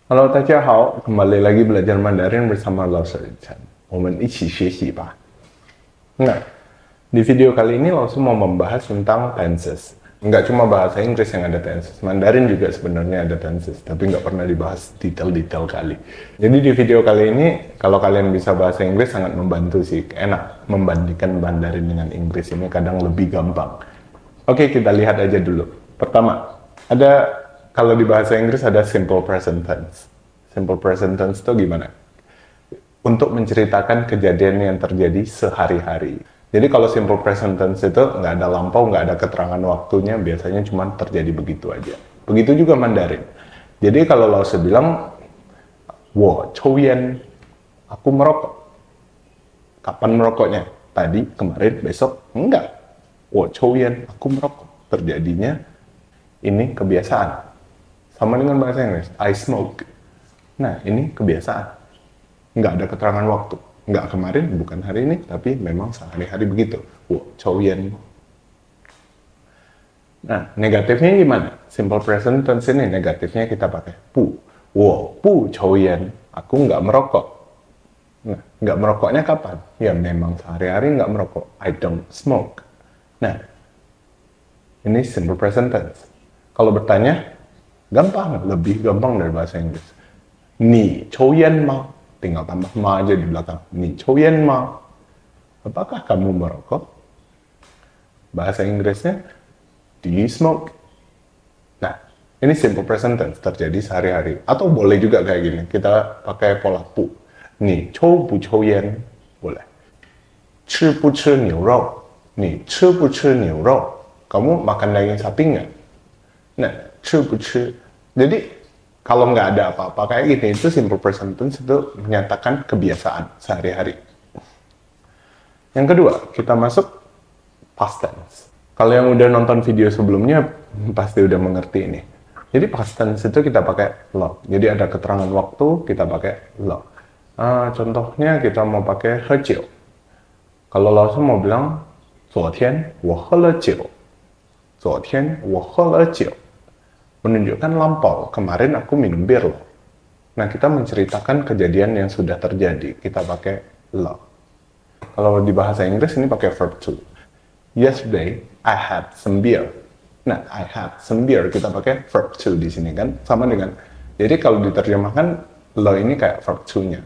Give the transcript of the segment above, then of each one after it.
Halo, 大家好, kembali lagi belajar Mandarin bersama Lao Chan. 我们一起学习吧. Nah, di video kali ini Lao mau membahas tentang tenses. Nggak cuma bahasa Inggris yang ada tenses, Mandarin juga sebenarnya ada tenses, tapi nggak pernah dibahas detail-detail kali. Jadi di video kali ini, kalau kalian bisa bahasa Inggris sangat membantu sih, enak membandingkan Mandarin dengan Inggris ini kadang lebih gampang. Oke, kita lihat aja dulu. Pertama, kalau di bahasa Inggris ada simple present tense. Simple present tense itu gimana? Untuk menceritakan kejadian yang terjadi sehari-hari. Jadi kalau simple present tense itu nggak ada lampau, nggak ada keterangan waktunya, biasanya cuma terjadi begitu aja. Begitu juga Mandarin. Jadi kalau Lao bilang, 我抽烟, aku merokok. Kapan merokoknya? Tadi, kemarin, besok? Enggak. 我抽烟, aku merokok. Terjadinya ini kebiasaan. Sama dengan bahasa Inggris, I smoke. Nah, ini kebiasaan. Nggak ada keterangan waktu. Nggak kemarin, bukan hari ini, tapi memang sehari-hari begitu. 我抽烟. Nah, negatifnya gimana? Simple present tense ini negatifnya kita pakai 不. 我不抽烟. Aku nggak merokok. Nah, nggak merokoknya kapan? Ya memang sehari-hari nggak merokok. I don't smoke. Nah, ini simple present tense. Kalau bertanya, gampang, lebih gampang dari bahasa Inggris. 你抽烟吗? Tinggal tambah ma aja di belakang. 你抽烟吗? Apakah kamu merokok? Bahasa Inggrisnya, do you smoke? Nah, ini simple present tense, terjadi sehari-hari. Atau boleh juga kayak gini, kita pakai pola pu. 你抽不抽烟? Boleh. 吃不吃牛肉? 你吃不吃牛肉? Kamu makan daging sapi nggak? Nah, 吃不吃? Jadi, kalau nggak ada apa-apa kayak gini, itu simple present tense itu menyatakan kebiasaan sehari-hari. Yang kedua, kita masuk past tense. Kalau yang udah nonton video sebelumnya, pasti udah mengerti ini. Jadi past tense itu kita pakai lo. Jadi ada keterangan waktu, kita pakai lo. Contohnya kita mau pakai 喝酒. Kalau lo mau bilang, 昨天我喝了酒. 昨天我喝了酒. Menunjukkan lampau, kemarin aku minum bir loh. Nah, kita menceritakan kejadian yang sudah terjadi, kita pakai lo. Kalau di bahasa Inggris ini pakai verb to. Yesterday, I had some beer. Nah, I had some beer, kita pakai verb to di sini kan, sama dengan. Jadi kalau diterjemahkan, lo ini kayak verb to-nya.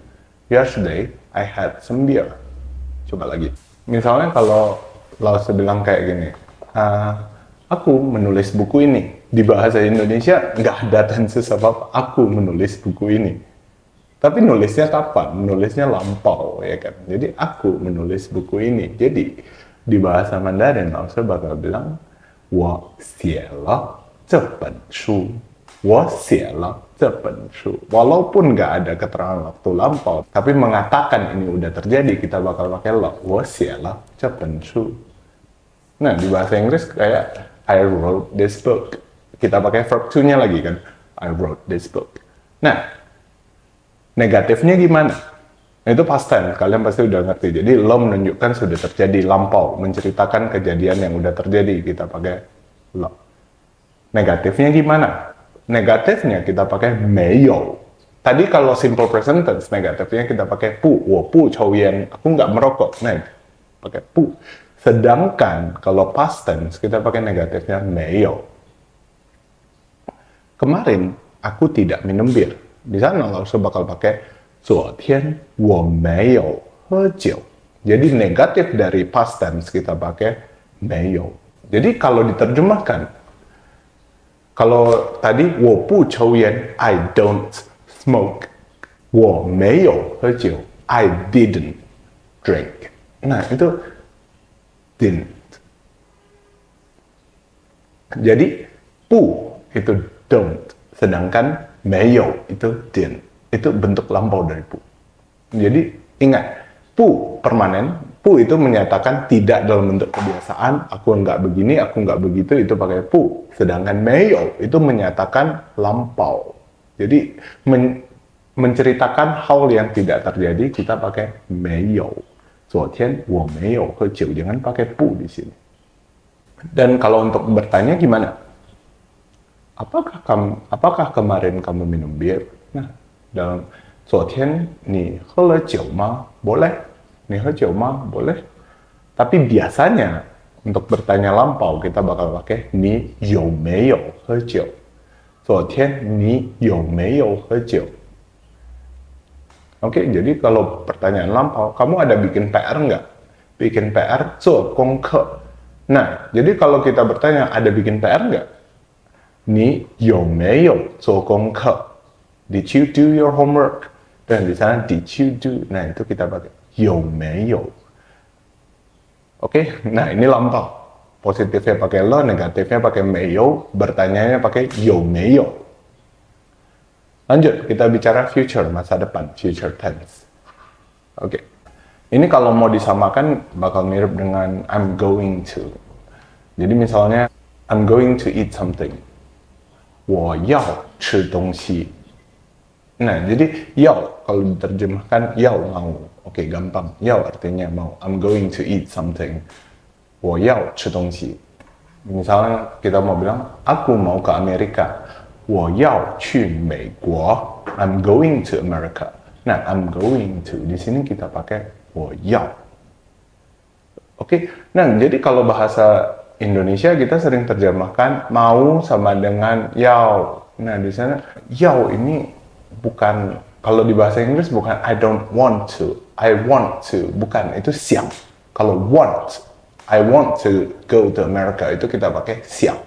Yesterday, I had some beer. Coba lagi. Misalnya kalau lo bilang kayak gini, aku menulis buku ini. Di bahasa Indonesia nggak ada tenses apa-apa. Aku menulis buku ini. Tapi nulisnya kapan? Nulisnya lampau, ya kan? Jadi aku menulis buku ini. Jadi di bahasa Mandarin, Lao bakal bilang, 我写了这本书. 我写了这本书. Walaupun nggak ada keterangan waktu lampau, tapi mengatakan ini udah terjadi, kita bakal pakai lo. 我写了这本书. Nah, di bahasa Inggris kayak I wrote this book. Kita pakai verb to-nya lagi kan. I wrote this book. Nah, negatifnya gimana? Itu past tense, kalian pasti udah ngerti. Jadi lo menunjukkan sudah terjadi lampau, menceritakan kejadian yang udah terjadi, kita pakai lo. Negatifnya gimana? Negatifnya kita pakai 没有. Tadi kalau simple present tense, negatifnya kita pakai 不, 我不抽烟, aku nggak merokok. Nah, pakai 不. Sedangkan kalau past tense, kita pakai negatifnya 没有. Kemarin, aku tidak minum bir. Di sana Lao bakal pakai 昨天我没有喝酒. Jadi negatif dari past tense kita pakai 没有. Jadi kalau diterjemahkan, kalau tadi 我不抽烟, I don't smoke. 我没有喝酒, I didn't drink. Nah, itu didn't. Jadi, 不 itu don't. Sedangkan 没有 itu didn't. Itu bentuk lampau dari 不. Jadi, ingat, 不 permanen. 不 itu menyatakan tidak dalam bentuk kebiasaan. Aku nggak begini, aku nggak begitu, itu pakai 不. Sedangkan 没有 itu menyatakan lampau. Jadi, menceritakan hal yang tidak terjadi, kita pakai 没有. 昨天我没有喝酒. Jangan pakai 不 di sini. Dan kalau untuk bertanya gimana? Apakah kemarin kamu minum bir? Nah, dalam 昨天你喝了酒吗？ Boleh. 你喝酒吗？ Boleh. Tapi biasanya untuk bertanya lampau kita bakal pakai 你有没有喝酒？昨天你有没有喝酒？ Oke, jadi kalau pertanyaan lampau, kamu ada bikin PR nggak? Bikin PR, 做功课. Nah, jadi kalau kita bertanya, ada bikin PR nggak? 你有没有做功课? Did you do your homework? Dan di sana, did you do? Nah, itu kita pakai 有没有. Oke, nah ini lampau. Positifnya pakai lo, negatifnya pakai 没有, bertanyanya pakai 有没有. Lanjut, kita bicara future, masa depan, future tense. Oke. Ini kalau mau disamakan bakal mirip dengan I'm going to. Jadi misalnya I'm going to eat something. 我要吃东西. Nah, jadi 要 kalau diterjemahkan 要 mau. Oke, gampang. 要 artinya mau. I'm going to eat something. 我要吃东西. Misalnya kita mau bilang aku mau ke Amerika. 我要去美国. I'm going to America. Nah, I'm going to di sini kita pakai 我要. Oke. Nah, jadi kalau bahasa Indonesia kita sering terjemahkan mau sama dengan yao. Nah, di sana yao ini bukan, kalau di bahasa Inggris bukan I don't want to, I want to, bukan, itu 想. Kalau want, I want to go to America, itu kita pakai 想.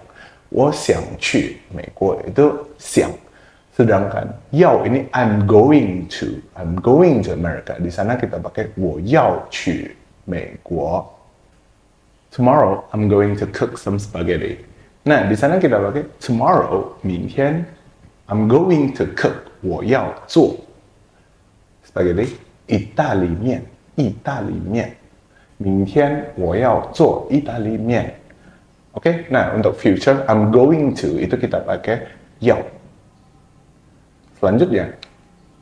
我想去美国, itu 想. Sedangkan 要 ini I'm going to America. Di sana kita pakai 我要去美国. Tomorrow I'm going to cook some spaghetti. Nah, di sana kita pakai tomorrow, 明天 I'm going to cook, 我要做 spaghetti, 意大利面. 明天我要做意大利面. Oke, nah untuk future I'm going to itu kita pakai 要. Selanjutnya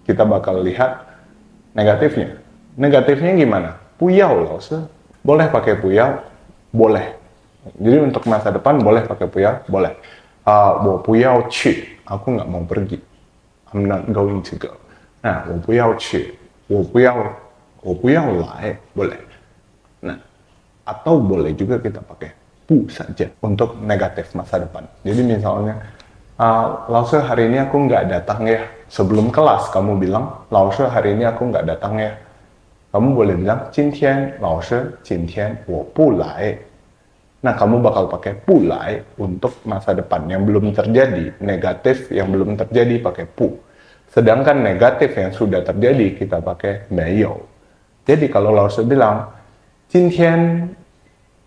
kita bakal lihat negatifnya. Negatifnya gimana? 不要老师. Boleh pakai 不要? Boleh. Jadi untuk masa depan boleh pakai 不要? Boleh. 我不要去. Aku nggak mau pergi. I'm not going to go. Nah, 我不要去. 我不要来. Boleh. Nah, atau boleh juga kita pakai 不 saja untuk negatif masa depan. Jadi misalnya, 老师 hari ini aku nggak datang ya. Sebelum kelas kamu bilang, 老师 hari ini aku nggak datang ya. Kamu boleh bilang, 今天老师今天我不来. Nah, kamu bakal pakai 不来 untuk masa depan yang belum terjadi. Negatif yang belum terjadi pakai 不. Sedangkan negatif yang sudah terjadi kita pakai 没有. Jadi kalau 老师 bilang, 今天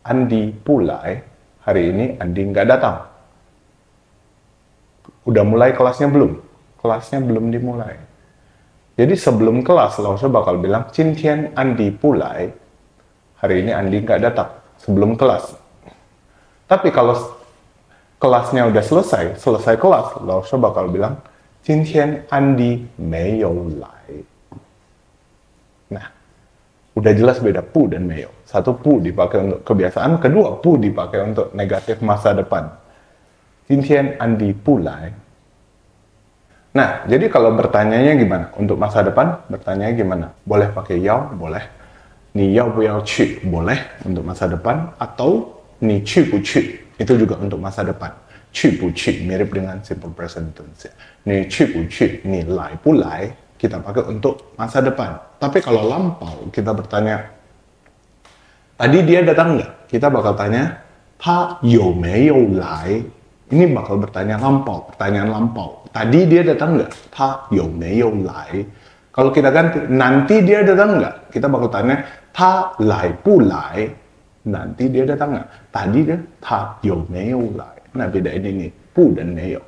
Andi 不来, hari ini Andi nggak datang. Udah mulai kelasnya belum? Kelasnya belum dimulai. Jadi sebelum kelas, Laosa bakal bilang, 今天 Andi 不来, hari ini Andi nggak datang. Sebelum kelas. Tapi kalau kelasnya udah selesai kelas, Laosa bakal bilang, 今天 Andi 没有来. Nah, udah jelas beda 不 dan 没有. Satu 不 dipakai untuk kebiasaan, kedua 不 dipakai untuk negatif masa depan. 今天 Andi 不来. Nah, jadi kalau bertanyanya gimana? Untuk masa depan, bertanyanya gimana? Boleh pakai 要, boleh. 你要不要去? Boleh untuk masa depan. Atau 你去不去? Itu juga untuk masa depan. 去不去 mirip dengan simple present tense. 你去不去? 你来不来? Kita pakai untuk masa depan. Tapi kalau lampau, kita bertanya, tadi dia datang nggak? Kita bakal tanya, 他有没有来? Ini bakal bertanya lampau, pertanyaan lampau. Tadi dia datang nggak? 他有没有来? Kalau kita ganti, nanti dia datang nggak? Kita bakal tanya, 他来不来? Nanti dia datang nggak? Tadi dia, 他有没有来? Nah, bedain ini, 不 dan 没有.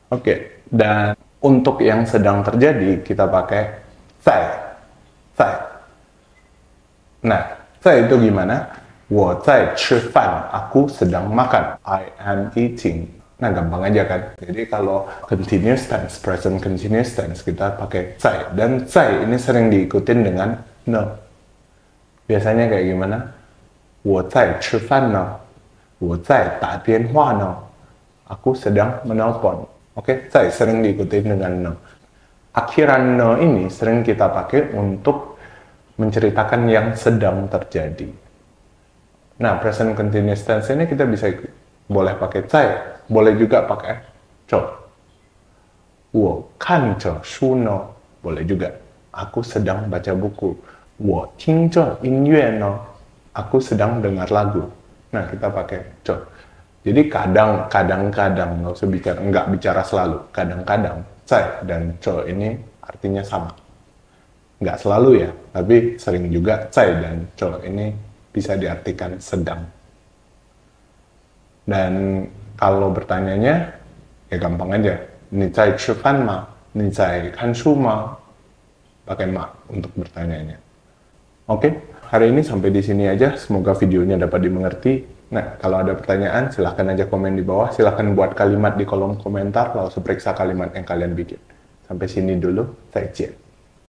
Oke, dan untuk yang sedang terjadi, kita pakai 在. Nah, 在 itu gimana? 我在吃饭, aku sedang makan. I am eating. Nah, gampang aja kan? Jadi kalau continuous tense, present continuous tense, kita pakai 在. Dan 在 ini sering diikutin dengan ne. Biasanya kayak gimana? 我在吃饭呢. 我在打电话呢. Aku sedang menelpon. Oke, saya sering diikutin dengan ne. Akhiran ne ini sering kita pakai untuk menceritakan yang sedang terjadi. Nah, present continuous tense ini kita bisa boleh pakai zai, boleh juga pakai zhe. 我看着书呢, boleh juga. Aku sedang baca buku. 我听着音乐呢, aku sedang dengar lagu. Nah, kita pakai zhe. Jadi kadang-kadang nggak usah bicara, nggak bicara selalu. Kadang-kadang zai dan zhe ini artinya sama. Nggak selalu ya, tapi sering juga zai dan zhe ini bisa diartikan sedang. Dan kalau bertanyanya, ya gampang aja. 你在吃饭吗? 你在看书吗? Pakai ma untuk bertanyanya. Oke, hari ini sampai di sini aja. Semoga videonya dapat dimengerti. Nah, kalau ada pertanyaan, silahkan aja komen di bawah. Silahkan buat kalimat di kolom komentar, lalu periksa kalimat yang kalian bikin. Sampai sini dulu, 再见.